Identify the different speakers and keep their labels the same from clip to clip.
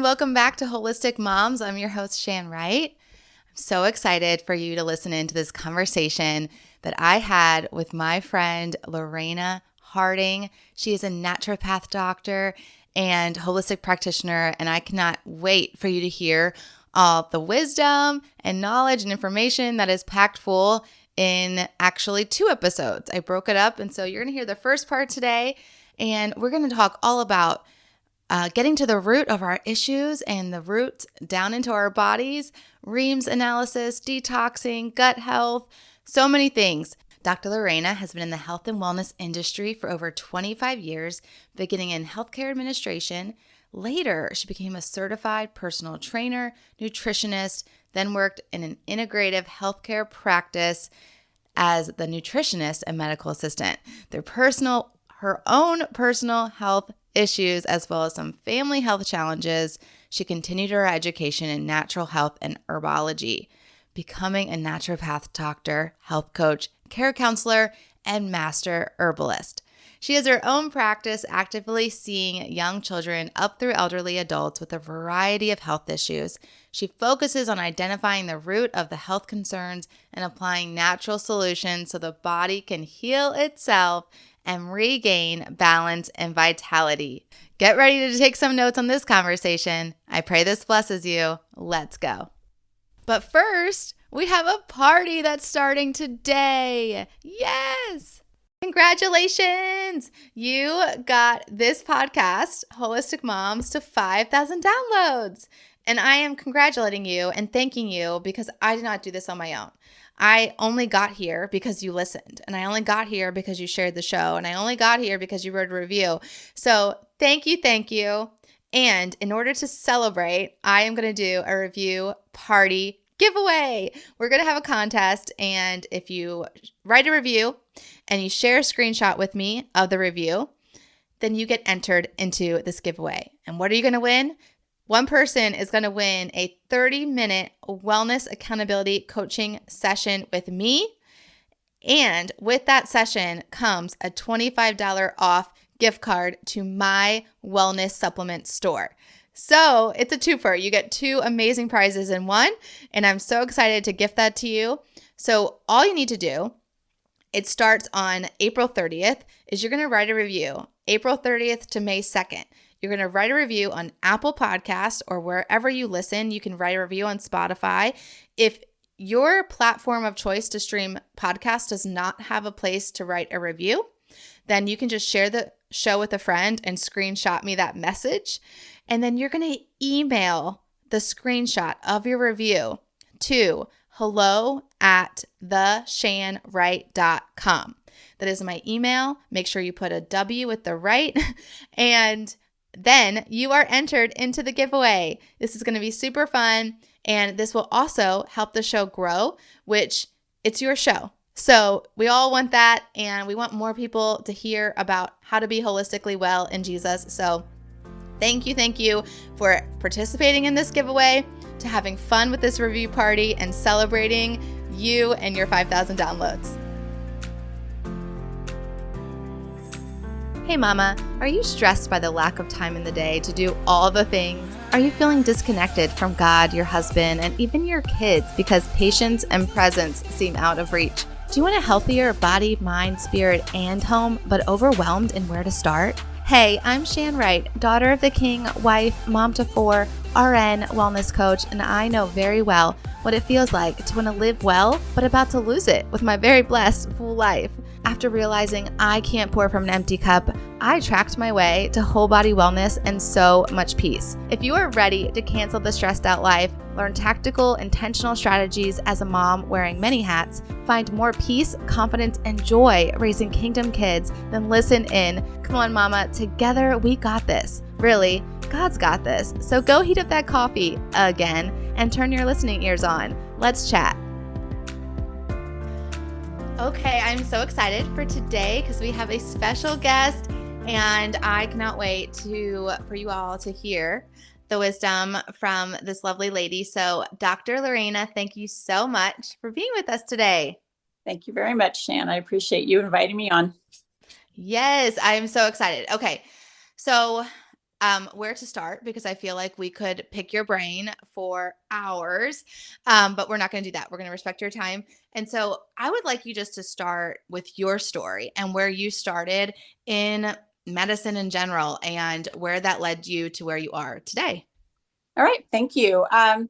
Speaker 1: and welcome back to Holistic Moms. I'm your host, Shan Wright. I'm so excited for you to listen into this conversation that I had with my friend, Lorena Harding. She is a naturopath doctor and holistic practitioner, and I cannot wait for you to hear all the wisdom and knowledge and information that is packed full in actually 2 episodes. I broke it up, and so you're going to hear the first part today, and we're going to talk all about getting to the root of our issues and the roots down into our bodies, Reams analysis, detoxing, gut health, so many things. Dr. Lorena has been in the health and wellness industry for over 25 years, beginning in healthcare administration. Later, she became a certified personal trainer, nutritionist, then worked in an integrative healthcare practice as the nutritionist and medical assistant. Her own personal health issues, as well as some family health challenges, she continued her education in natural health and herbology, becoming a naturopath doctor, health coach, care counselor, and master herbalist. She has her own practice actively seeing young children up through elderly adults with a variety of health issues. She focuses on identifying the root of the health concerns and applying natural solutions so the body can heal itself and regain balance and vitality. Get ready to take some notes on this conversation. I pray this blesses you. Let's go. But first, we have a party that's starting today. Yes! Congratulations! You got this podcast, Holistic Moms, to 5,000 downloads. And I am congratulating you and thanking you because I did not do this on my own. I only got here because you listened, and I only got here because you shared the show, and I only got here because you wrote a review. So thank you, thank you. And in order to celebrate, I am going to do a review party giveaway. We're going to have a contest, and if you write a review and you share a screenshot with me of the review, then you get entered into this giveaway. And what are you going to win? One person is going to win a 30-minute wellness accountability coaching session with me. And with that session comes a $25 off gift card to my wellness supplement store. So it's a twofer. You get 2 amazing prizes in one, and I'm so excited to gift that to you. So all you need to do, it starts on April 30th, is you're going to write a review, April 30th to May 2nd. You're going to write a review on Apple Podcasts or wherever you listen. You can write a review on Spotify. If your platform of choice to stream podcasts does not have a place to write a review, then you can just share the show with a friend and screenshot me that message. And then you're going to email the screenshot of your review to hello@theshanwright.com. That is my email. Make sure you put a W with the right, and then you are entered into the giveaway. This is going to be super fun, and this will also help the show grow, which it's your show. So we all want that, and we want more people to hear about how to be holistically well in Jesus. So thank you for participating in this giveaway, to having fun with this review party, and celebrating you and your 5,000 downloads. Hey mama, are you stressed by the lack of time in the day to do all the things? Are you feeling disconnected from God, your husband, and even your kids because patience and presence seem out of reach? Do you want a healthier body, mind, spirit, and home, but overwhelmed in where to start? Hey, I'm Shan Wright, daughter of the king, wife, mom to 4, RN, wellness coach, and I know very well what it feels like to want to live well, but about to lose it with my very blessed, full life. After realizing I can't pour from an empty cup, I tracked my way to whole body wellness and so much peace. If you are ready to cancel the stressed out life, learn tactical, intentional strategies as a mom wearing many hats, find more peace, confidence, and joy raising kingdom kids, then listen in. Come on, mama, together we got this. Really, God's got this. So go heat up that coffee again and turn your listening ears on. Let's chat. Okay, I'm so excited for today because we have a special guest, and I cannot wait for you all to hear the wisdom from this lovely lady. So Dr. Lorena, thank you so much for being with us today.
Speaker 2: Thank you very much, Shan. I appreciate you inviting me on.
Speaker 1: Yes, I'm so excited. Okay, so where to start, because I feel like we could pick your brain for hours, but we're not going to do that. We're going to respect your time. And so I would like you just to start with your story and where you started in medicine in general and where that led you to where you are today.
Speaker 2: All right. Thank you. I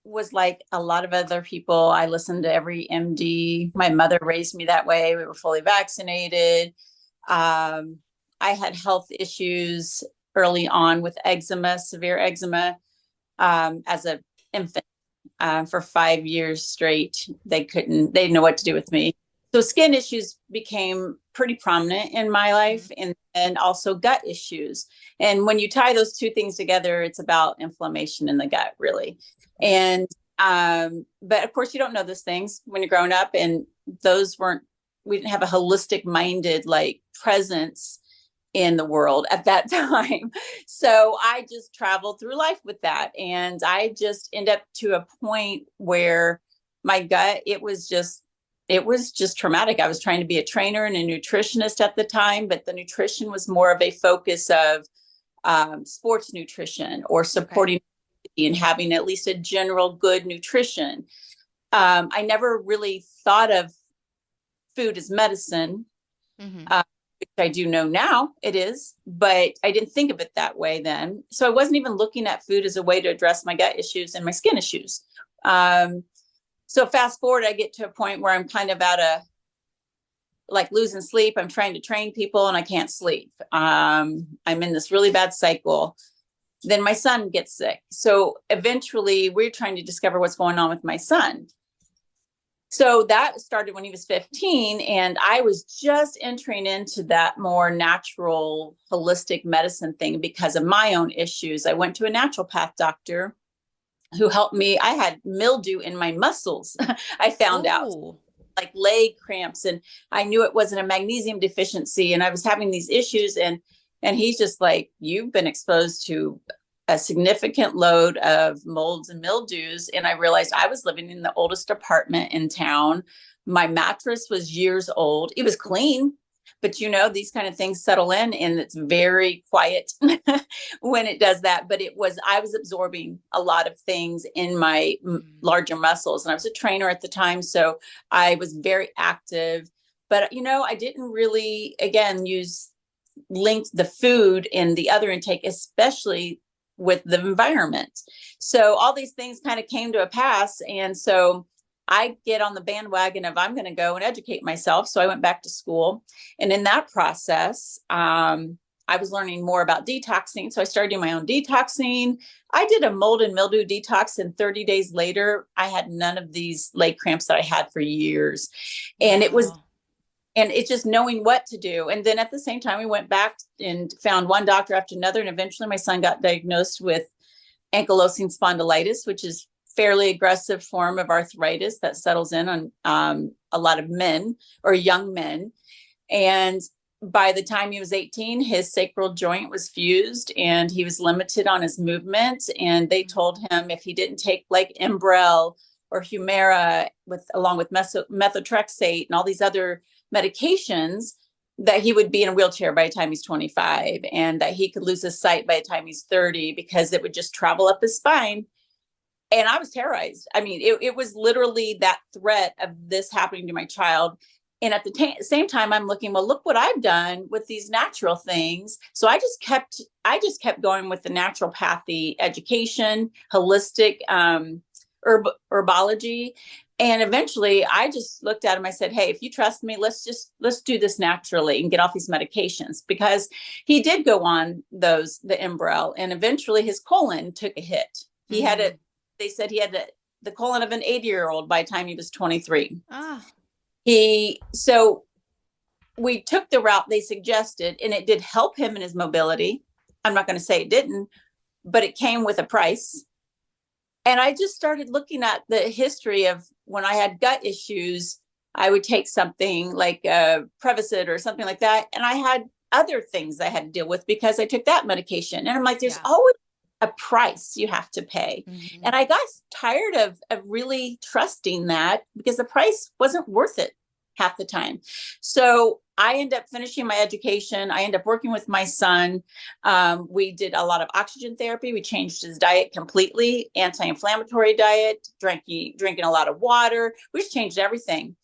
Speaker 2: was like a lot of other people. I listened to every MD. My mother raised me that way. We were fully vaccinated. Um, I had health issues early on with eczema, severe eczema, as an infant. For 5 years straight, they didn't know what to do with me. So skin issues became pretty prominent in my life, and also gut issues. And when you tie those two things together, it's about inflammation in the gut, really. And but of course, you don't know those things when you're growing up, and we didn't have a holistic minded like presence in the world at that time. So I just traveled through life with that. And I just end up to a point where my gut, it was just traumatic. I was trying to be a trainer and a nutritionist at the time, but the nutrition was more of a focus of sports nutrition or supporting and having at least a general good nutrition. I never really thought of food as medicine. Which I do know now it is, but I didn't think of it that way then. So I wasn't even looking at food as a way to address my gut issues and my skin issues. So fast forward, I get to a point where I'm kind of like losing sleep. I'm trying to train people and I can't sleep. I'm in this really bad cycle. Then my son gets sick. So eventually we're trying to discover what's going on with my son. So that started when he was 15, and I was just entering into that more natural, holistic medicine thing because of my own issues. I went to a naturopath doctor who helped me. I had mildew in my muscles. I found out, like leg cramps, and I knew it wasn't a magnesium deficiency, and I was having these issues, and he's just like, you've been exposed to a significant load of molds and mildews. And I realized I was living in the oldest apartment in town. My mattress was years old. It was clean, but these kind of things settle in, and it's very quiet when it does that. But I was absorbing a lot of things in my larger muscles, and I was a trainer at the time. So I was very active, but I didn't really, again, link the food and the other intake, especially with the environment. So all these things kind of came to a pass. And so I get on the bandwagon of I'm going to go and educate myself. So I went back to school. And in that process, I was learning more about detoxing. So I started doing my own detoxing. I did a mold and mildew detox, and 30 days later, I had none of these leg cramps that I had for years. And it's just knowing what to do. And then at the same time, we went back and found one doctor after another. And eventually my son got diagnosed with ankylosing spondylitis, which is fairly aggressive form of arthritis that settles in on a lot of men or young men. And by the time he was 18, his sacral joint was fused and he was limited on his movement. And they told him if he didn't take like Enbrel or Humira along with methotrexate and all these other medications, that he would be in a wheelchair by the time he's 25, and that he could lose his sight by the time he's 30 because it would just travel up his spine. And I was terrorized. I mean, it was literally that threat of this happening to my child. And at the same time, I'm looking, well, look what I've done with these natural things. So I just kept going with the naturopathy education, holistic herbology. And eventually I just looked at him. I said, hey, if you trust me, let's do this naturally and get off these medications, because he did go on the Enbrel, and eventually his colon took a hit. He had they said he had the colon of an 80-year-old by the time he was 23. So we took the route they suggested, and it did help him in his mobility. I'm not going to say it didn't, but it came with a price. And I just started looking at the history of when I had gut issues, I would take something like Prevacid or something like that. And I had other things I had to deal with because I took that medication. And I'm like, there's always a price you have to pay. And I got tired of really trusting that because the price wasn't worth it. half the time. So I end up finishing my education. I end up working with my son. We did a lot of oxygen therapy. We changed his diet completely, anti-inflammatory diet, drinking a lot of water. We just changed everything.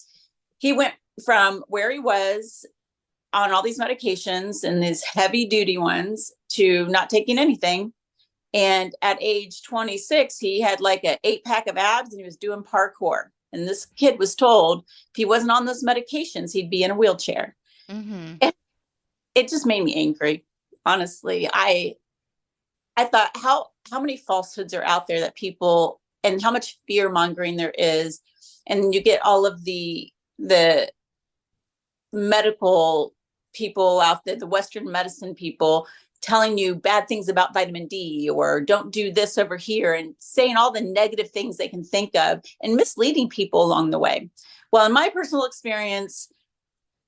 Speaker 2: He went from where he was on all these medications and these heavy duty ones to not taking anything. And at age 26, he had like an 8-pack of abs and he was doing parkour. And this kid was told if he wasn't on those medications, he'd be in a wheelchair.
Speaker 1: Mm-hmm.
Speaker 2: It just made me angry. Honestly, I thought how many falsehoods are out there that people, and how much fear mongering there is. And you get all of the medical people out there, the Western medicine people, telling you bad things about vitamin D or don't do this over here, and saying all the negative things they can think of and misleading people along the way. Well, in my personal experience,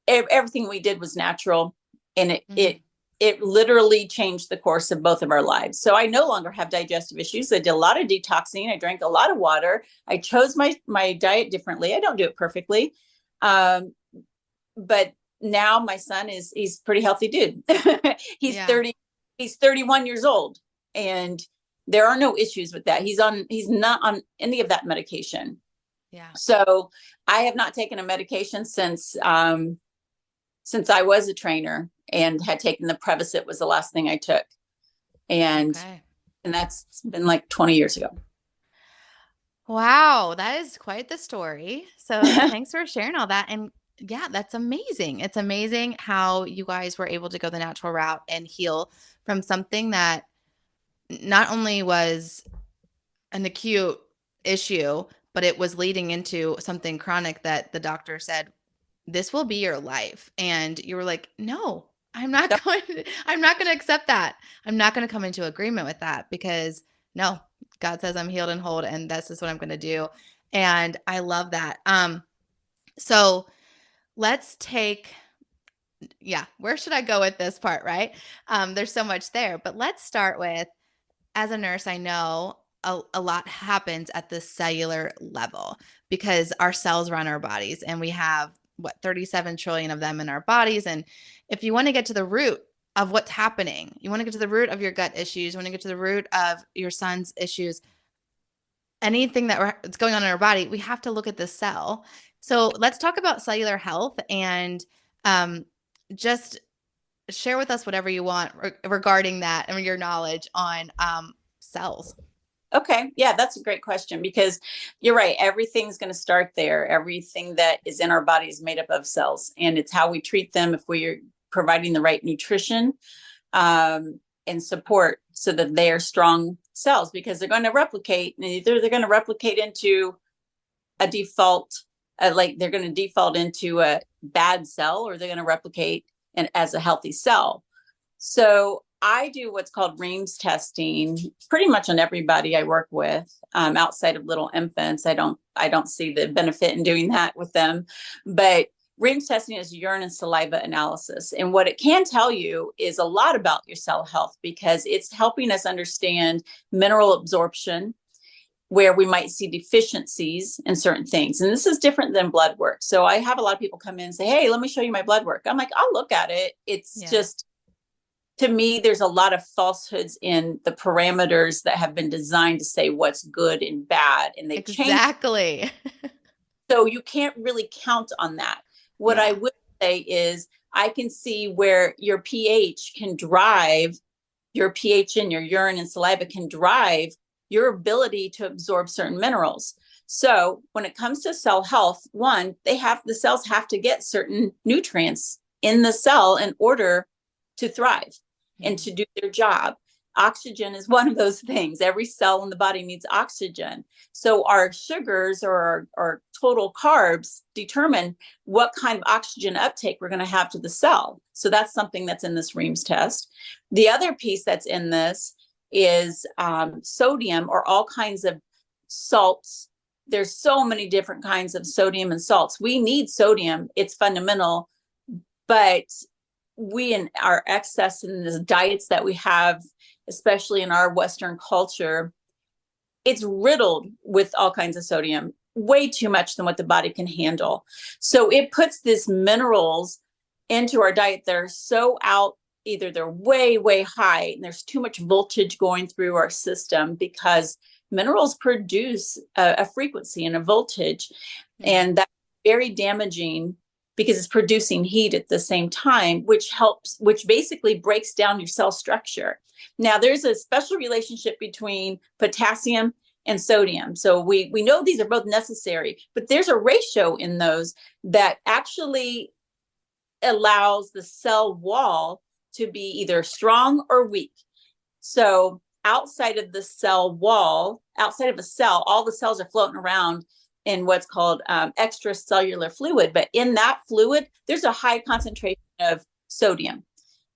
Speaker 2: everything we did was natural, and it literally changed the course of both of our lives. So I no longer have digestive issues. I did a lot of detoxing. I drank a lot of water. I chose my diet differently. I don't do it perfectly. But now my son he's a pretty healthy dude. He's 30, he's 31 years old, and there are no issues with that. He's not on any of that medication.
Speaker 1: Yeah.
Speaker 2: So I have not taken a medication since I was a trainer, and had taken the Prevacid was the last thing I took. And that's been like 20 years ago.
Speaker 1: Wow, that is quite the story. So thanks for sharing all that. And yeah, that's amazing. It's amazing how you guys were able to go the natural route and heal from something that not only was an acute issue, but it was leading into something chronic that the doctor said, this will be your life. And you were like, no, I'm not going to accept that. I'm not going to come into agreement with that, because no, God says I'm healed and whole, and this is what I'm going to do. And I love that. So let's take, where should I go with this part, right? There's so much there, but let's start with, as a nurse, I know a lot happens at the cellular level, because our cells run our bodies, and we have 37 trillion of them in our bodies. And if you want to get to the root of what's happening, you want to get to the root of your gut issues, you want to get to the root of your son's issues, anything that's going on in our body, we have to look at the cell. So let's talk about cellular health, and just share with us whatever you want regarding that and your knowledge on cells.
Speaker 2: Okay. Yeah, that's a great question, because you're right. Everything's going to start there. Everything that is in our body is made up of cells, and it's how we treat them, if we're providing the right nutrition and support, so that they are strong cells, because they're going to replicate. And either they're going to replicate into a default, like they're going to default into a bad cell, or they're going to replicate as a healthy cell. So I do what's called Reams testing pretty much on everybody I work with, outside of little infants. I don't see the benefit in doing that with them, but Reams testing is urine and saliva analysis. And what it can tell you is a lot about your cell health, because it's helping us understand mineral absorption, where we might see deficiencies in certain things. And this is different than blood work. So I have a lot of people come in and say, hey, let me show you my blood work. I'm like, I'll look at it. It's just, to me, there's a lot of falsehoods in the parameters that have been designed to say what's good and bad. And they
Speaker 1: change.
Speaker 2: So you can't really count on that. What I would say is I can see where your pH can drive, your pH in your urine and saliva can drive your ability to absorb certain minerals. So when it comes to cell health, one, the cells have to get certain nutrients in the cell in order to thrive and to do their job. Oxygen is one of those things. Every cell in the body needs oxygen. So our sugars, or our total carbs, determine what kind of oxygen uptake we're going to have to the cell. So that's something that's in this Reams test. The other piece that's in this is sodium, or all kinds of salts. There's so many different kinds of sodium and salts. We need sodium. It's fundamental, but we, in our excess in the diets that we have, especially in our Western culture, it's riddled with all kinds of sodium. way too much than what the body can handle. So it puts these minerals into our diet that are so out, either they're way, way high, and there's too much voltage going through our system because minerals produce a frequency and a voltage,
Speaker 1: Yeah.
Speaker 2: and that's very damaging because it's producing heat at the same time, which basically breaks down your cell structure. Now, there's a special relationship between potassium and sodium. So we know these are both necessary, but there's a ratio in those that actually allows the cell wall to be either strong or weak. So outside of the cell wall, outside of a cell, all the cells are floating around in what's called extracellular fluid. But in that fluid, there's a high concentration of sodium.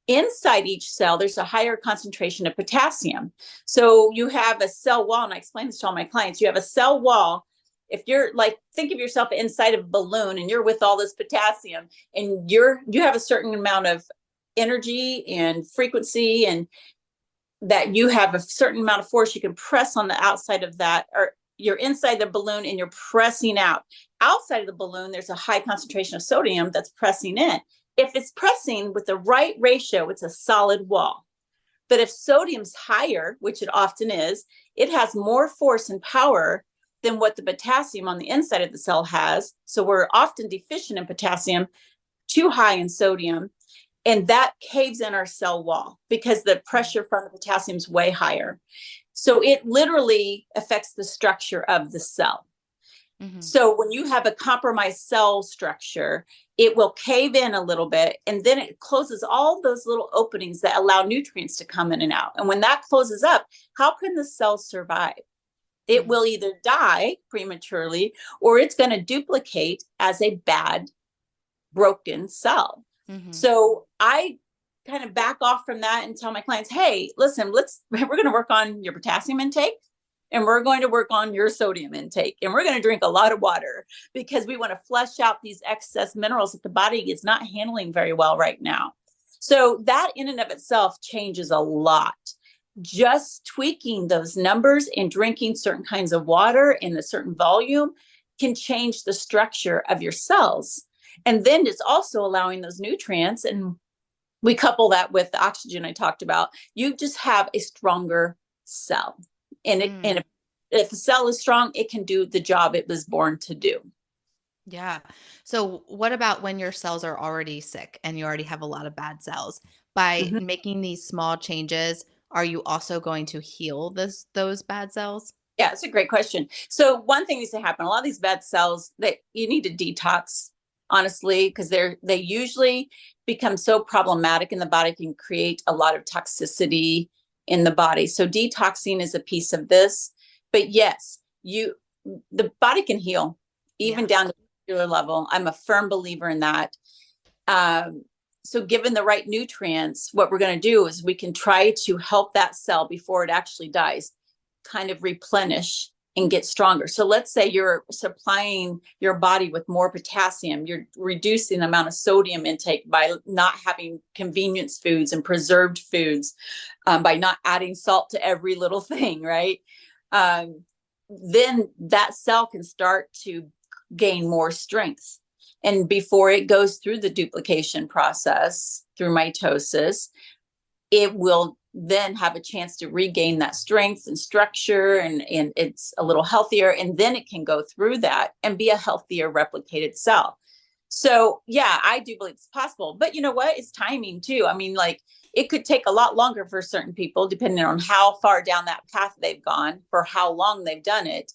Speaker 2: Inside each cell, there's a higher concentration of potassium. So you have a cell wall, and I explain this to all my clients. You have a cell wall. If you're like, think of yourself inside of a balloon and you're with all this potassium, and you have a certain amount of energy and frequency, and that you have a certain amount of force you can press on the outside of that, or you're inside the balloon and you're pressing out. Outside of the balloon, there's a high concentration of sodium that's pressing in. If it's pressing with the right ratio, it's a solid wall. But if sodium's higher, which it often is, it has more force and power than what the potassium on the inside of the cell has. So we're often deficient in potassium, too high in sodium, and that caves in our cell wall because the pressure from the potassium is way higher. So it literally affects the structure of the cell.
Speaker 1: Mm-hmm.
Speaker 2: So when you have a compromised cell structure, it will cave in a little bit, and then it closes all those little openings that allow nutrients to come in and out. And when that closes up, how can the cell survive? It
Speaker 1: Mm-hmm.
Speaker 2: will either die prematurely, or it's going to duplicate as a bad, broken cell.
Speaker 1: Mm-hmm.
Speaker 2: So I kind of back off from that and tell my clients, hey, listen, we're going to work on your potassium intake, and we're going to work on your sodium intake, and we're going to drink a lot of water because we want to flush out these excess minerals that the body is not handling very well right now. So that in and of itself changes a lot. Just tweaking those numbers and drinking certain kinds of water in a certain volume can change the structure of your cells. And then it's also allowing those nutrients, and we couple that with the oxygen I talked about. You just have a stronger cell. And if a cell is strong, it can do the job it was born to do.
Speaker 1: Yeah. So what about when your cells are already sick and you already have a lot of bad cells? By
Speaker 2: Mm-hmm.
Speaker 1: making these small changes, are you also going to heal those bad cells?
Speaker 2: Yeah, it's a great question. So one thing needs to happen. A lot of these bad cells that you need to detox, honestly, because they usually become so problematic in the body, can create a lot of toxicity in the body. So detoxing is a piece of this. But yes, the body can heal even
Speaker 1: Yeah.
Speaker 2: down to a cellular level. I'm a firm believer in that. So given the right nutrients, what we're going to do is we can try to help that cell before it actually dies kind of replenish and get stronger. So let's say you're supplying your body with more potassium, you're reducing the amount of sodium intake by not having convenience foods and preserved foods, by not adding salt to every little thing, right? Then that cell can start to gain more strength. And before it goes through the duplication process, through mitosis, it will then have a chance to regain that strength and structure, and it's a little healthier, and then it can go through that and be a healthier replicated cell. So yeah, I do believe it's possible, but you know what, it's timing too. I mean, like, it could take a lot longer for certain people depending on how far down that path they've gone, for how long they've done it.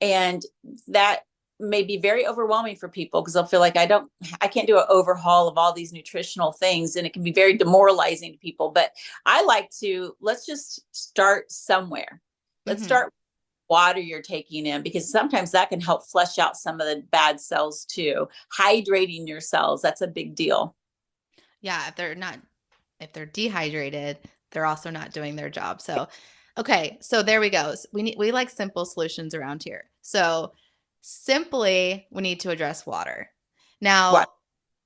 Speaker 2: And that may be very overwhelming for people because they'll feel like I can't do an overhaul of all these nutritional things, and it can be very demoralizing to people. But I like to, let's just start somewhere. Let's
Speaker 1: Mm-hmm.
Speaker 2: start water you're taking in, because sometimes that can help flush out some of the bad cells too. Hydrating your cells, that's a big deal.
Speaker 1: Yeah. If they're dehydrated, they're also not doing their job. So, okay. So there we go. We like simple solutions around here. So simply, we need to address water.
Speaker 2: What?
Speaker 1: Now,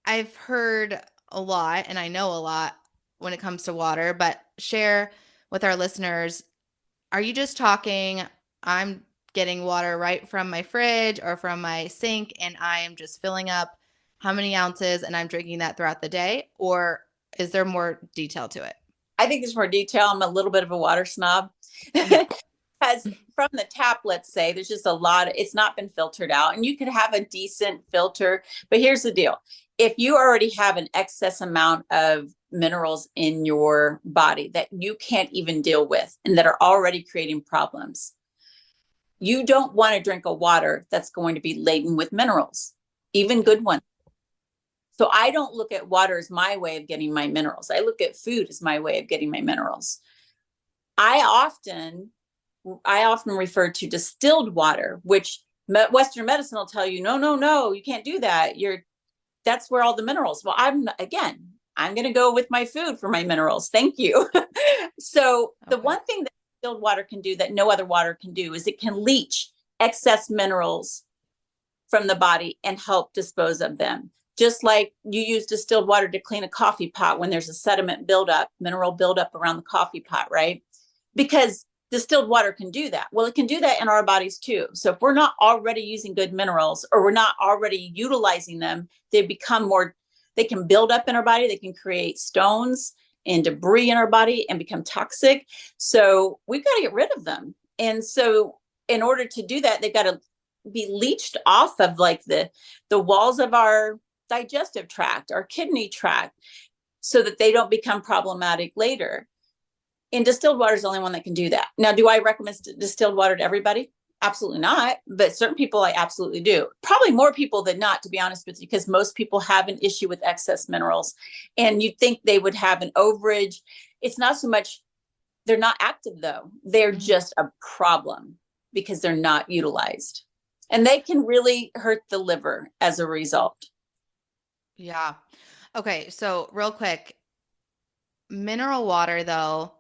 Speaker 1: I've heard a lot and I know a lot when it comes to water, but share with our listeners, are you just talking, I'm getting water right from my fridge or from my sink, and I am just filling up how many ounces and I'm drinking that throughout the day? Or is there more detail to it?
Speaker 2: I think there's more detail. I'm a little bit of a water snob.
Speaker 1: Yeah.
Speaker 2: Because from the tap, let's say, there's just a lot of, it's not been filtered out, and you could have a decent filter. But here's the deal. If you already have an excess amount of minerals in your body that you can't even deal with and that are already creating problems, you don't want to drink a water that's going to be laden with minerals, even good ones. So I don't look at water as my way of getting my minerals. I look at food as my way of getting my minerals. I often refer to distilled water, which Western medicine will tell you, no, no, no, you can't do that. That's where all the minerals. Well, I'm going to go with my food for my minerals. Thank you. So the one thing that distilled water can do that no other water can do is it can leach excess minerals from the body and help dispose of them. Just like you use distilled water to clean a coffee pot when there's a sediment buildup, mineral buildup around the coffee pot, right? Because distilled water can do that. Well, it can do that in our bodies too. So if we're not already using good minerals or we're not already utilizing them, they can build up in our body. They can create stones and debris in our body and become toxic. So we've got to get rid of them. And so in order to do that, they've got to be leached off of like the walls of our digestive tract, our kidney tract, so that they don't become problematic later. And distilled water is the only one that can do that. Now, do I recommend distilled water to everybody? Absolutely not. But certain people I absolutely do. Probably more people than not, to be honest with you, because most people have an issue with excess minerals. And you'd think they would have an overage. It's not so much, they're not active though. They're just a problem because they're not utilized. And they can really hurt the liver as a result.
Speaker 1: Yeah. Okay. So, real quick, mineral water, though,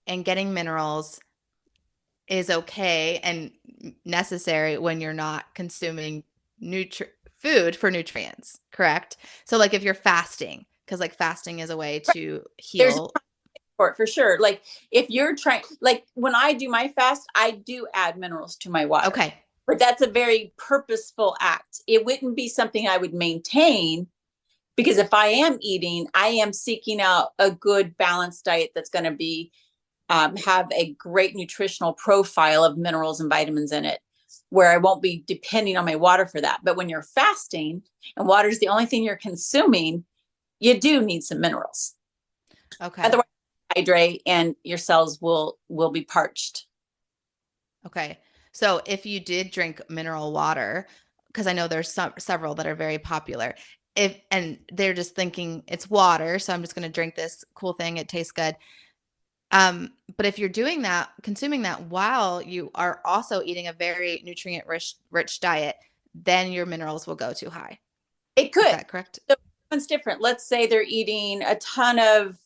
Speaker 1: and getting minerals is okay and necessary when you're not consuming food for nutrients, correct? So, like if you're fasting, because like fasting is a way to
Speaker 2: There's
Speaker 1: heal.
Speaker 2: for sure. Like if you're trying, like when I do my fast, I do add minerals to my water.
Speaker 1: Okay.
Speaker 2: But that's a very purposeful act. It wouldn't be something I would maintain because if I am eating, I am seeking out a good balanced diet that's going to be have a great nutritional profile of minerals and vitamins in it, where I won't be depending on my water for that. But when you're fasting and water is the only thing you're consuming, you do need some minerals.
Speaker 1: Okay.
Speaker 2: Otherwise, hydrate and your cells will be parched.
Speaker 1: Okay. So if you did drink mineral water, because I know there's several that are very popular, and they're just thinking it's water, so I'm just going to drink this cool thing. It tastes good. But if you're doing that, consuming that while you are also eating a very nutrient rich diet, then your minerals will go too high.
Speaker 2: It could.
Speaker 1: Is that correct?
Speaker 2: So it's different. Let's say they're eating a ton of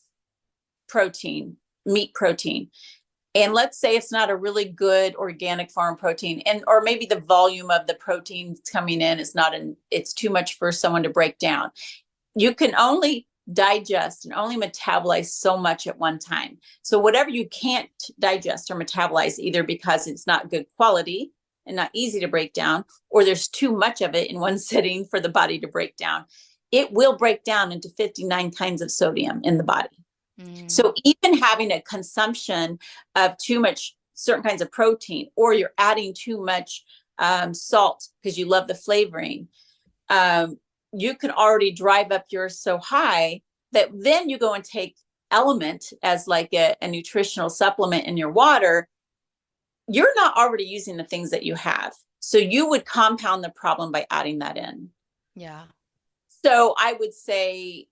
Speaker 2: protein, meat protein. And let's say it's not a really good organic farm protein, and or maybe the volume of the protein coming in is not it's too much for someone to break down. You can only digest and only metabolize so much at one time. So whatever you can't digest or metabolize, either because it's not good quality and not easy to break down, or there's too much of it in one sitting for the body to break down, it will break down into 59 kinds of sodium in the body. So even having a consumption of too much certain kinds of protein, or you're adding too much salt because you love the flavoring, you can already drive up yours so high that then you go and take element as like a nutritional supplement in your water. You're not already using the things that you have. So you would compound the problem by adding that in.
Speaker 1: Yeah.
Speaker 2: So I would say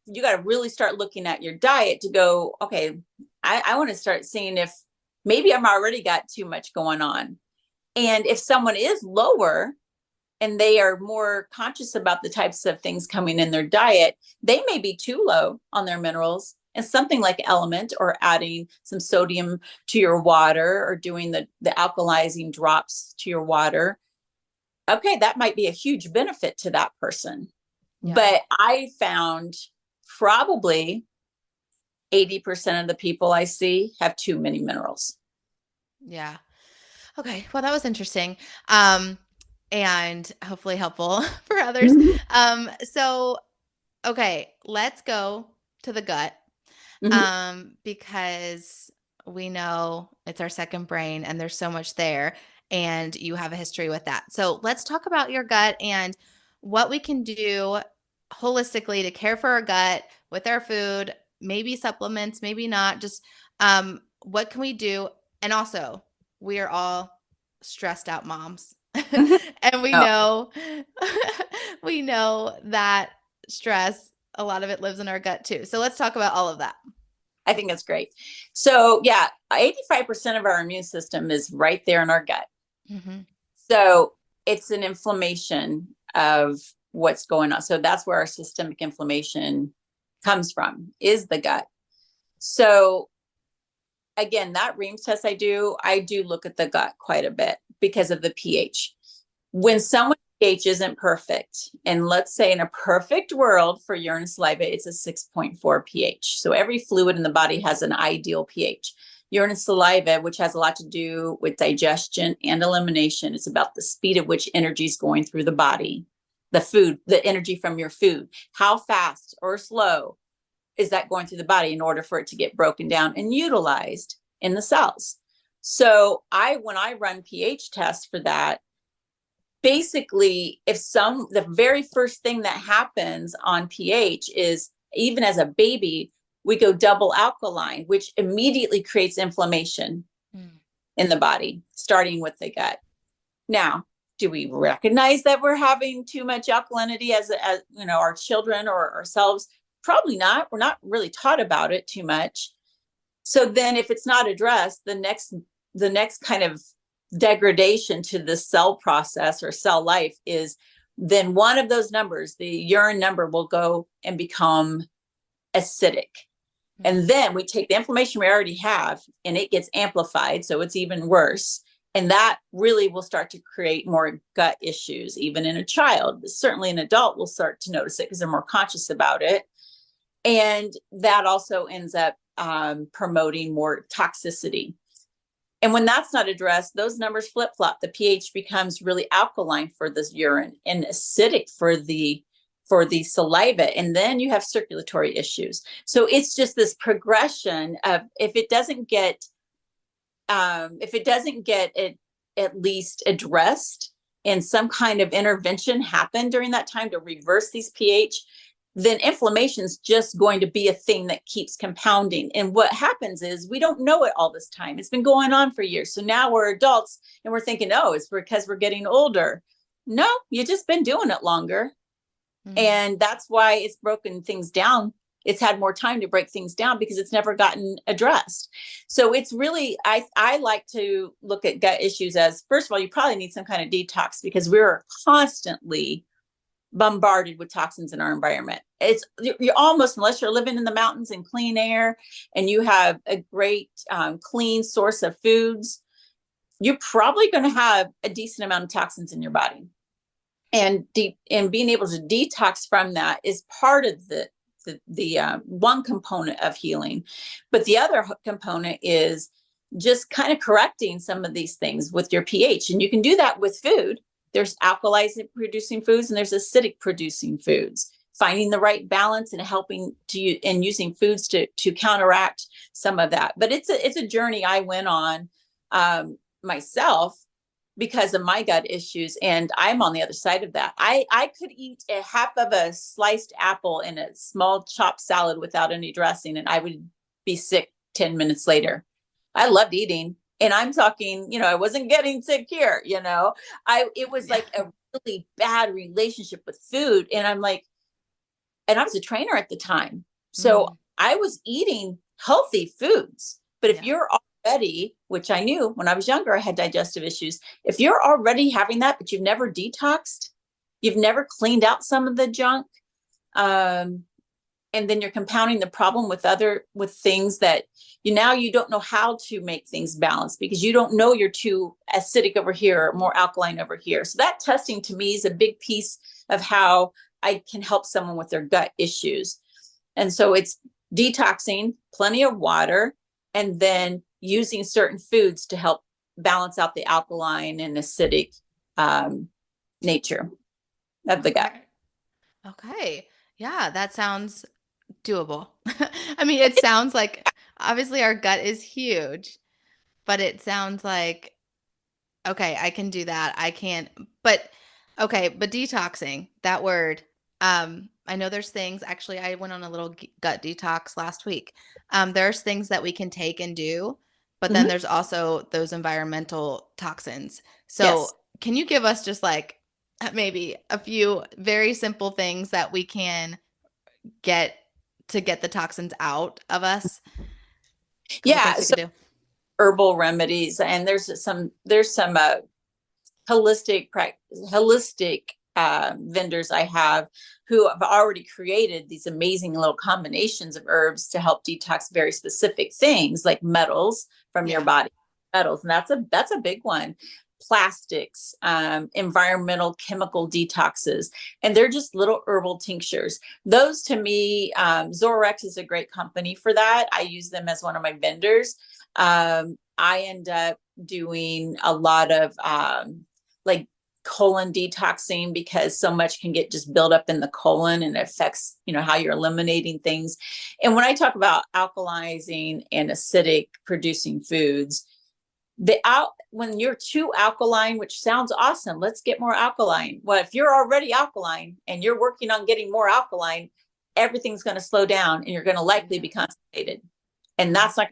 Speaker 2: you got to really start looking at your diet to go, okay, I want to start seeing if maybe I'm already got too much going on. And if someone is lower and they are more conscious about the types of things coming in their diet, they may be too low on their minerals. And something like element or adding some sodium to your water or doing the alkalizing drops to your water, okay, that might be a huge benefit to that person. Yeah. But I found probably 80% of the people I see have too many minerals.
Speaker 1: Yeah. Okay. Well, that was interesting. And hopefully helpful for others. So, okay, let's go to the gut.
Speaker 2: Mhm.
Speaker 1: Because we know it's our second brain and there's so much there, and you have a history with that. So let's talk about your gut and what we can do holistically to care for our gut with our food, maybe supplements, maybe not. Just what can we do? And also, we are all stressed out moms. And we
Speaker 2: Oh,
Speaker 1: know we know that stress, a lot of it lives in our gut too. So let's talk about all of that.
Speaker 2: I think that's great. So yeah, 85% of our immune system is right there in our gut.
Speaker 1: Mm-hmm.
Speaker 2: So it's an inflammation of what's going on. So that's where our systemic inflammation comes from, is the gut. So again, that Reams test I do look at the gut quite a bit because of the pH. When someone's pH isn't perfect, and let's say in a perfect world for urine and saliva, it's a 6.4 pH. So every fluid in the body has an ideal pH. Urine and saliva, which has a lot to do with digestion and elimination, is about the speed at which energy is going through the body, the food, the energy from your food. How fast or slow is that going through the body in order for it to get broken down and utilized in the cells? So when I run pH tests for that, basically the very first thing that happens on pH is, even as a baby, we go double alkaline, which immediately creates inflammation in the body, starting with the gut. Now, do we recognize that we're having too much alkalinity as our children or ourselves? Probably not. We're not really taught about it too much. So then if it's not addressed, the next kind of degradation to the cell process or cell life is, then one of those numbers, the urine number, will go and become acidic. And then we take the inflammation we already have and it gets amplified. So it's even worse. And that really will start to create more gut issues, even in a child. Certainly an adult will start to notice it because they're more conscious about it. And that also ends up promoting more toxicity. And when that's not addressed, those numbers flip flop. The pH becomes really alkaline for the urine and acidic for the saliva, and then you have circulatory issues. So it's just this progression of, if it doesn't get it at least addressed and some kind of intervention happen during that time to reverse these pH, then inflammation is just going to be a thing that keeps compounding. And what happens is, we don't know it all this time. It's been going on for years. So now we're adults and we're thinking, oh, it's because we're getting older. No, you've just been doing it longer. And that's why it's broken things down. It's had more time to break things down because it's never gotten addressed. So it's really, I like to look at gut issues as, first of all, you probably need some kind of detox, because we're constantly bombarded with toxins in our environment. You're almost, unless you're living in the mountains and clean air and you have a great clean source of foods, you're probably going to have a decent amount of toxins in your body. And being able to detox from that is part of the one component of healing. But the other component is just kind of correcting some of these things with your pH. And you can do that with food. There's alkali producing foods and there's acidic producing foods. Finding the right balance and using foods to counteract some of that. But it's a journey I went on myself because of my gut issues, and I'm on the other side of that. I could eat a half of a sliced apple in a small chopped salad without any dressing, and I would be sick 10 minutes later. I loved eating, and I'm talking, I wasn't getting sick here. It was like a really bad relationship with food, and I'm like, and I was a trainer at the time, so I was eating healthy foods. But if you're already, which I knew when I was younger, I had digestive issues. If you're already having that, but you've never detoxed, you've never cleaned out some of the junk, and then you're compounding the problem with things that you don't know how to make things balanced, because you don't know you're too acidic over here or more alkaline over here. So that testing to me is a big piece of how I can help someone with their gut issues. And so it's detoxing, plenty of water, and then using certain foods to help balance out the alkaline and acidic nature of the gut.
Speaker 1: Okay. Okay. Yeah, that sounds doable. I mean, it sounds like obviously our gut is huge, but it sounds like okay, I can do that. I can't, but okay, but detoxing, that word. I know there's things, actually, I went on a little gut detox last week. There's things that we can take and do, but then
Speaker 2: Mm-hmm.
Speaker 1: there's also those environmental toxins. So,
Speaker 2: Yes.
Speaker 1: can you give us just like maybe a few very simple things that we can get to get the toxins out of us? A couple
Speaker 2: Yeah.
Speaker 1: things we could
Speaker 2: So
Speaker 1: do.
Speaker 2: herbal remedies, and there's some holistic vendors I have who have already created these amazing little combinations of herbs to help detox very specific things like metals from your
Speaker 1: Yeah.
Speaker 2: body. Metals, and that's a big one. Plastics, environmental chemical detoxes, and they're just little herbal tinctures. Those to me, Zorex is a great company for that. I use them as one of my vendors. I end up doing a lot of like colon detoxing because so much can get just built up in the colon and it affects, how you're eliminating things. And when I talk about alkalizing and acidic producing foods, when you're too alkaline, which sounds awesome, let's get more alkaline. Well, if you're already alkaline and you're working on getting more alkaline, everything's going to slow down and you're going to likely be constipated. And that's not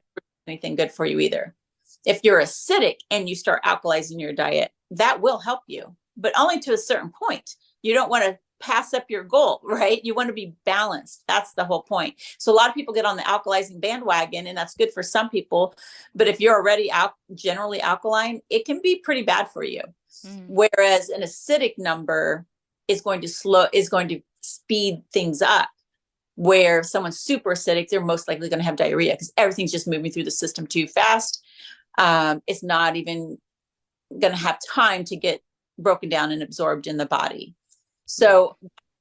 Speaker 2: anything good for you either. If you're acidic and you start alkalizing your diet, that will help you, but only to a certain point. You don't want to pass up your goal, right? You want to be balanced. That's the whole point. So a lot of people get on the alkalizing bandwagon, and that's good for some people. But if you're already generally alkaline, it can be pretty bad for you.
Speaker 1: Mm.
Speaker 2: Whereas an acidic number is going to speed things up. Where if someone's super acidic, they're most likely going to have diarrhea because everything's just moving through the system too fast. It's not even going to have time to get broken down and absorbed in the body. So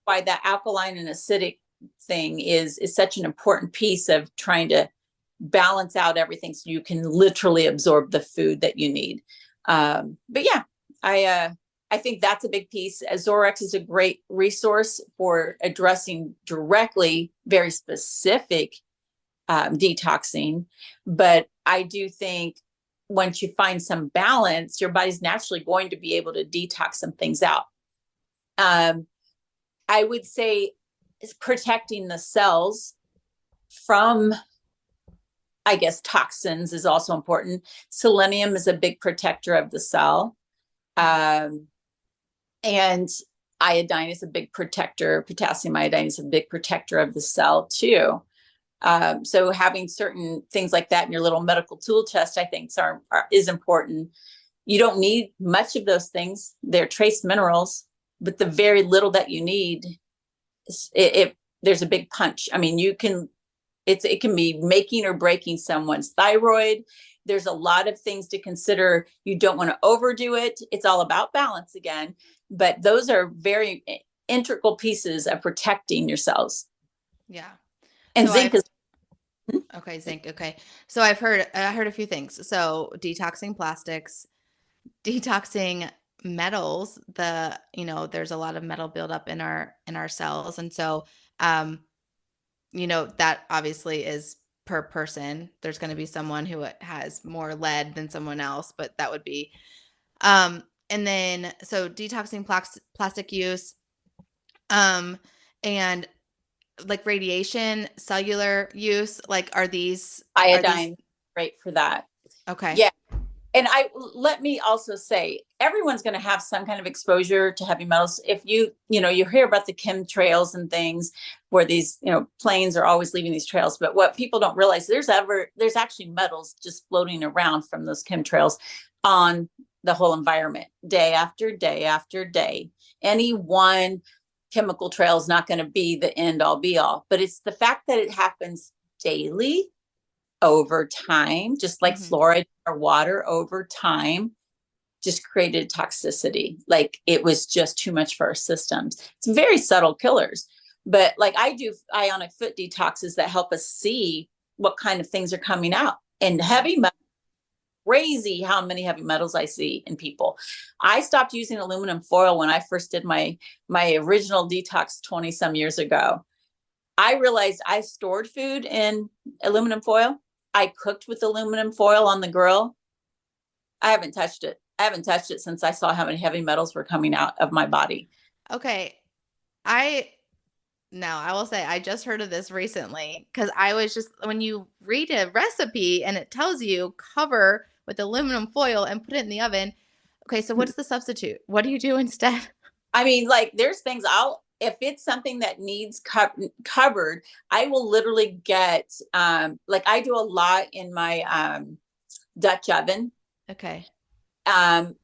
Speaker 2: why that alkaline and acidic thing is such an important piece of trying to balance out everything so you can literally absorb the food that you need. But yeah, I think that's a big piece. Zorex is a great resource for addressing directly very specific detoxing. But I do think once you find some balance, your body's naturally going to be able to detox some things out. I would say is protecting the cells from, I guess, toxins is also important. Selenium is a big protector of the cell. And iodine is a big protector. Potassium iodine is a big protector of the cell too. So having certain things like that in your little medical tool chest, I think is important. You don't need much of those things. They're trace minerals, but the very little that you need, there's a big punch. I mean, it can be making or breaking someone's thyroid. There's a lot of things to consider. You don't want to overdo it. It's all about balance again, but those are very integral pieces of protecting your cells.
Speaker 1: Yeah.
Speaker 2: And
Speaker 1: So
Speaker 2: zinc is
Speaker 1: okay, zinc. Okay. So I heard a few things. So detoxing plastics, detoxing metals, there's a lot of metal buildup in our cells. And so that obviously is per person. There's going to be someone who has more lead than someone else, but that would be and then so detoxing plastic use and like radiation, cellular use, like are these
Speaker 2: iodine, great for that.
Speaker 1: okay?
Speaker 2: Yeah. And let me also say, everyone's going to have some kind of exposure to heavy metals. If you hear about the chemtrails and things where these, planes are always leaving these trails. But what people don't realize, there's actually metals just floating around from those chemtrails on the whole environment day after day after day. Any one chemical trail is not going to be the end all be all, but it's the fact that it happens daily over time, just like fluoride or water over time, just created toxicity. Like it was just too much for our systems. It's very subtle killers. But like I do ionic foot detoxes that help us see what kind of things are coming out. And heavy metal crazy how many heavy metals I see in people. I stopped using aluminum foil when I first did my original detox 20 some years ago. I realized I stored food in aluminum foil. I cooked with aluminum foil on the grill. I haven't touched it. I haven't touched it since I saw how many heavy metals were coming out of my body.
Speaker 1: Okay. I No, I will say I just heard of this recently because I was just, when you read a recipe and it tells you cover with aluminum foil and put it in the oven. Okay, so what's the substitute? What do you do instead?
Speaker 2: I mean, like there's things if it's something that needs covered, I will literally get, like I do a lot in my Dutch oven.
Speaker 1: Okay.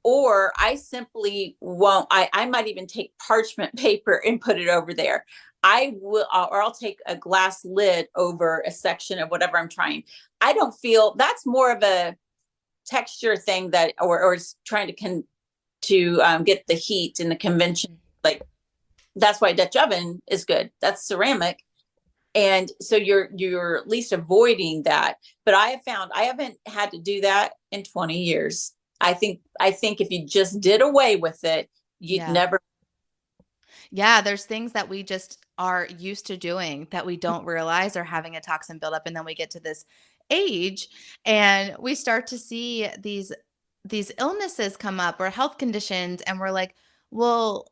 Speaker 2: Or I simply won't, I might even take parchment paper and put it over there. I will, or I'll take a glass lid over a section of whatever I'm trying. I don't feel that's more of a texture thing that, or trying to get the heat in the convention. Like that's why Dutch oven is good. That's ceramic. And so you're at least avoiding that. But I have found I haven't had to do that in 20 years. I think if you just did away with it, you'd
Speaker 1: Yeah.
Speaker 2: never.
Speaker 1: Yeah, there's things that we just are used to doing that we don't realize are having a toxin buildup. And then we get to this age and we start to see these illnesses come up or health conditions, and we're like, well,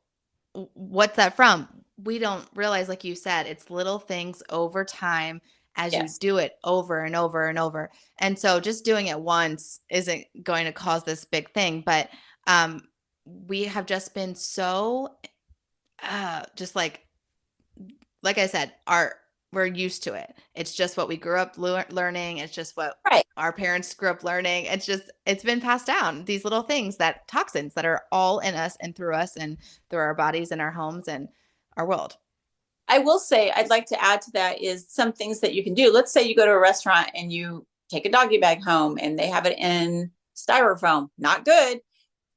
Speaker 1: what's that from? We don't realize, like you said, it's little things over time as you
Speaker 2: Yes,
Speaker 1: do it over and over and over. And so just doing it once isn't going to cause this big thing. But um, we have just been so just like I said, we're used to it. It's just what we grew up learning. It's just what
Speaker 2: right.
Speaker 1: our parents grew up learning. It's been passed down. These little things, that toxins that are all in us and through us and through our bodies and our homes and our world.
Speaker 2: I will say I'd like to add to that is some things that you can do. Let's say you go to a restaurant and you take a doggy bag home and they have it in styrofoam. Not good.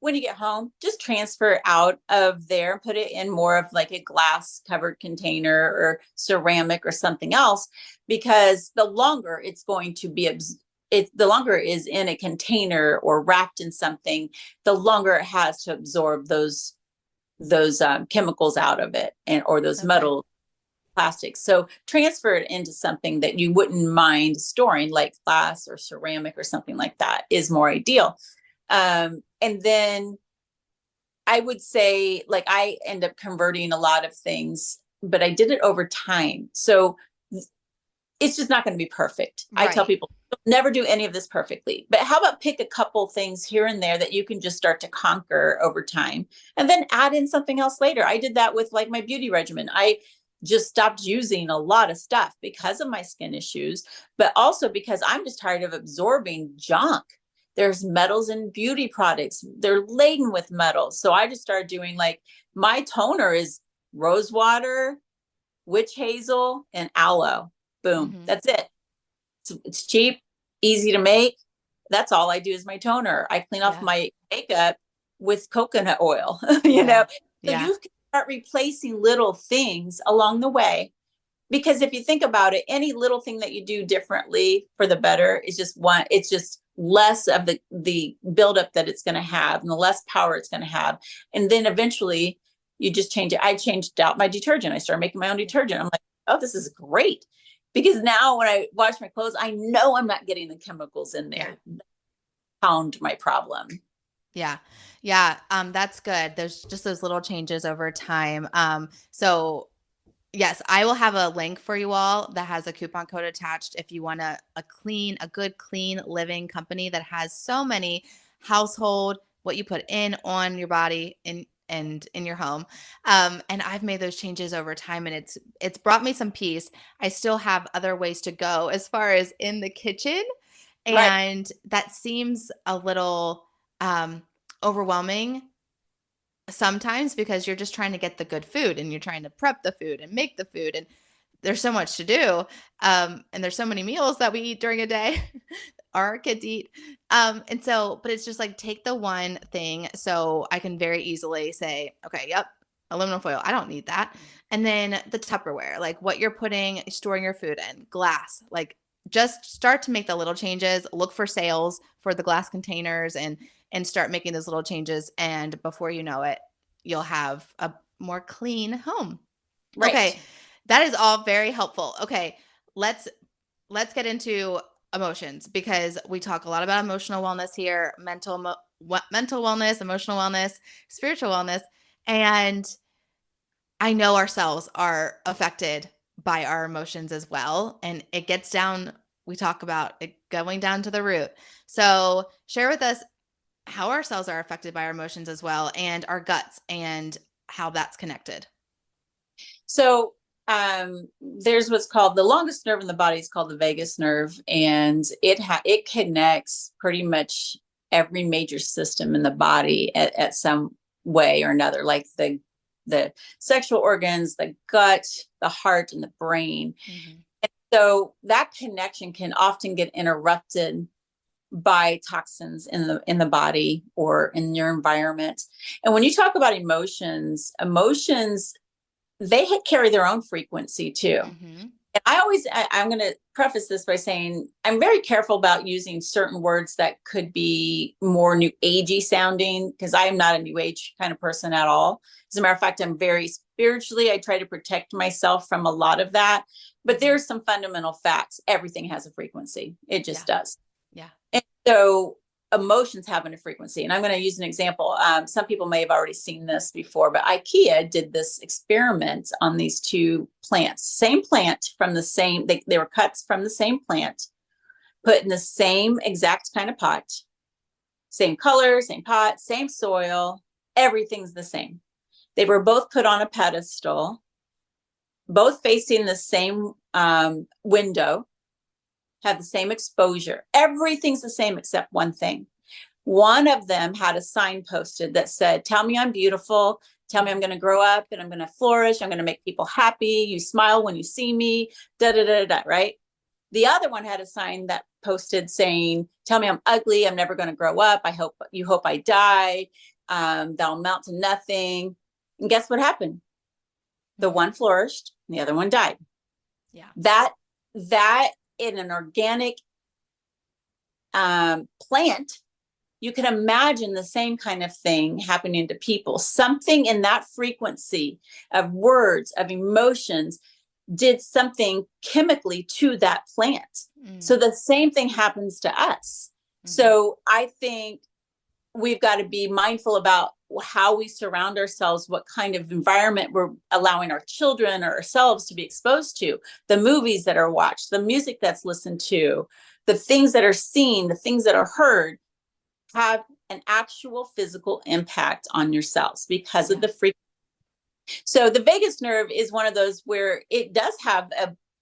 Speaker 2: When you get home, just transfer it out of there and put it in more of like a glass covered container or ceramic or something else, because the longer it's going to be, the longer it is in a container or wrapped in something, the longer it has to absorb those chemicals out of it, and or those
Speaker 1: Okay.
Speaker 2: metal plastics. So transfer it into something that you wouldn't mind storing, like glass or ceramic or something like that, is more ideal. And then I would say, like, I end up converting a lot of things, but I did it over time. So it's just not going to be perfect. I tell
Speaker 1: Right.
Speaker 2: people, never do any of this perfectly. But how about pick a couple things here and there that you can just start to conquer over time and then add in something else later? I did that with like my beauty regimen. I just stopped using a lot of stuff because of my skin issues, but also because I'm just tired of absorbing junk. There's metals in beauty products, they're laden with metals. So I just started doing, like, my toner is rose water, witch hazel, and aloe. Boom.
Speaker 1: Mm-hmm.
Speaker 2: That's it. It's cheap, easy to make. That's all I do is my toner. I clean off
Speaker 1: Yeah.
Speaker 2: my makeup with coconut oil, you know?
Speaker 1: Yeah.
Speaker 2: So
Speaker 1: Yeah.
Speaker 2: you can start replacing little things along the way. Because if you think about it, any little thing that you do differently for the better is just one, it's just less of the buildup that it's going to have and the less power it's going to have. And then eventually you just change it. I changed out my detergent. I started making my own detergent. I'm like, oh, this is great. Because now when I wash my clothes, I know I'm not getting the chemicals in
Speaker 1: Yeah.
Speaker 2: there. Pound my problem.
Speaker 1: Yeah. Yeah. That's good. There's just those little changes over time. So yes, I will have a link for you all that has a coupon code attached if you want a good clean living company that has so many household, what you put in on your body and in your home. And I've made those changes over time and it's brought me some peace. I still have other ways to go as far as in the kitchen,
Speaker 2: Right.
Speaker 1: and that seems a little overwhelming sometimes because you're just trying to get the good food and you're trying to prep the food and make the food, and there's so much to do, and there's so many meals that we eat during a day our kids eat, and so but it's just like take the one thing so I can very easily say, okay, yep, aluminum foil, I don't need that. And then the Tupperware, like what you're storing your food in, glass, like just start to make the little changes, look for sales for the glass containers and start making those little changes. And before you know it, you'll have a more clean home.
Speaker 2: Right.
Speaker 1: Okay. That is all very helpful. Okay. Let's get into emotions, because we talk a lot about emotional wellness here, mental wellness, emotional wellness, spiritual wellness. And I know our cells are affected by our emotions as well. And it gets down, we talk about it going down to the root. So share with us how our cells are affected by our emotions as well, and our guts, and how that's connected.
Speaker 2: So there's what's called the longest nerve in the body is called the vagus nerve, and it connects pretty much every major system in the body at some way or another, like the sexual organs, the gut, the heart, and the brain. Mm-hmm. And so that connection can often get interrupted by toxins in the body or in your environment. And when you talk about emotions, they carry their own frequency too. Mm-hmm. And I'm going to preface this by saying I'm very careful about using certain words that could be more new agey sounding, because I am not a new age kind of person at all. As a matter of fact, I'm very spiritually, I try to protect myself from a lot of that, but there's some fundamental facts. Everything has a frequency. It just does.
Speaker 1: Yeah.
Speaker 2: And so emotions have a frequency. And I'm going to use an example. Some people may have already seen this before, but IKEA did this experiment on these two plants, same plant from the same, they were cuts from the same plant, put in the same exact kind of pot, same color, same pot, same soil, everything's the same. They were both put on a pedestal, both facing the same window, have the same exposure. Everything's the same except one thing. One of them had a sign posted that said, "Tell me I'm beautiful. Tell me I'm going to grow up and I'm going to flourish. I'm going to make people happy. You smile when you see me, da, da, da, da," right? The other one had a sign that posted saying, "Tell me I'm ugly. I'm never going to grow up. You hope I die. That'll amount to nothing." And guess what happened? The one flourished and the other one died.
Speaker 1: Yeah.
Speaker 2: That in an organic plant, you can imagine the same kind of thing happening to people. Something in that frequency of words, of emotions, did something chemically to that plant. So the same thing happens to us. So I think we've got to be mindful about how we surround ourselves, what kind of environment we're allowing our children or ourselves to be exposed to, the movies that are watched, the music that's listened to, the things that are seen, the things that are heard, have an actual physical impact on your cells because of the frequency. So the vagus nerve is one of those where it does have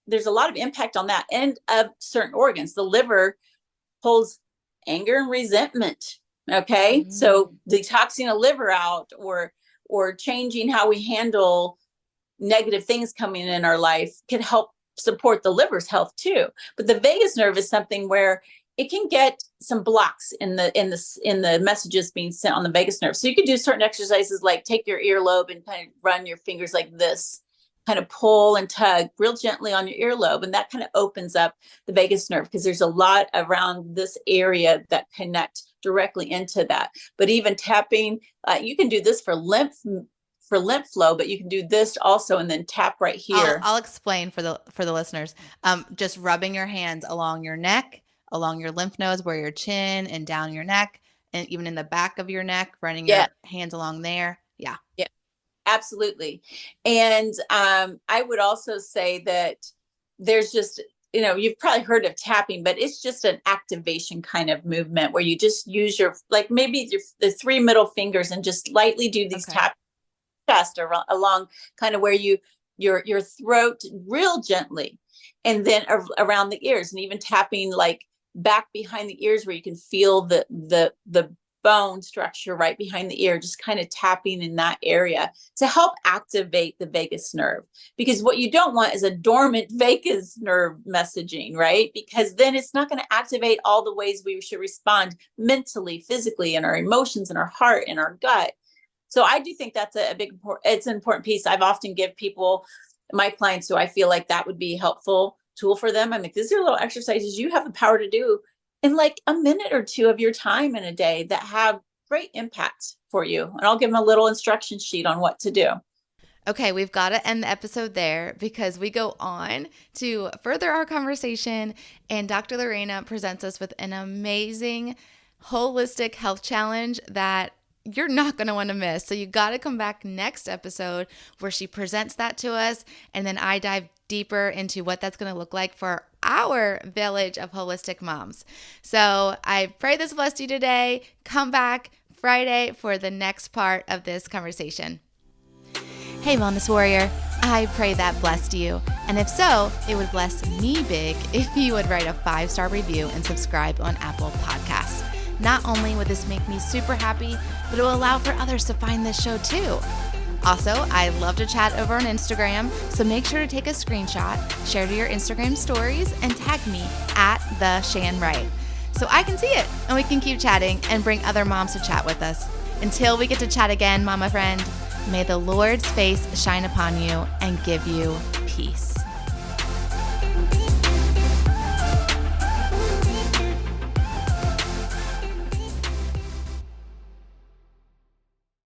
Speaker 2: there's a lot of impact on that end of certain organs. The liver holds anger and resentment. Okay. So detoxing a liver out or changing how we handle negative things coming in our life can help support the liver's health too. But the vagus nerve is something where it can get some blocks in the messages being sent on the vagus nerve. So you could do certain exercises like take your earlobe and kind of run your fingers like this, kind of pull and tug real gently on your earlobe. And that kind of opens up the vagus nerve because there's a lot around this area that connect directly into that. But even tapping, you can do this for lymph flow, but you can do this also and then tap right here.
Speaker 1: I'll explain for the listeners. Just rubbing your hands along your neck, along your lymph nodes, where your chin and down your neck, and even in the back of your neck, running your hands along there. Yeah.
Speaker 2: Yeah. Absolutely. And I would also say that there's just, you've probably heard of tapping, but it's just an activation kind of movement where you just use the three middle fingers and just lightly do these taps chest or along kind of where your throat real gently, and then around the ears, and even tapping like back behind the ears where you can feel the bone structure right behind the ear, just kind of tapping in that area to help activate the vagus nerve. Because what you don't want is a dormant vagus nerve messaging, right? Because then it's not going to activate all the ways we should respond mentally, physically, in our emotions, in our heart, in our gut. So I do think that's it's an important piece. I've often give people, my clients, who I feel like that would be a helpful tool for them. I'm like, these are little exercises you have the power to do in like a minute or two of your time in a day that have great impact for you. And I'll give them a little instruction sheet on what to do.
Speaker 1: Okay, we've got to end the episode there because we go on to further our conversation, and Dr. Lorena presents us with an amazing holistic health challenge that you're not going to want to miss. So you got to come back next episode where she presents that to us, and then I dive deeper into what that's going to look like for our village of holistic moms. So I pray this blessed you today. Come back Friday for the next part of this conversation. Hey, Wellness Warrior, I pray that blessed you. And if so, it would bless me big if you would write a 5-star review and subscribe on Apple Podcasts. Not only would this make me super happy, but it will allow for others to find this show too. Also, I love to chat over on Instagram, so make sure to take a screenshot, share to your Instagram stories, and tag me at @TheShanWright so I can see it and we can keep chatting and bring other moms to chat with us. Until we get to chat again, mama friend, may the Lord's face shine upon you and give you peace.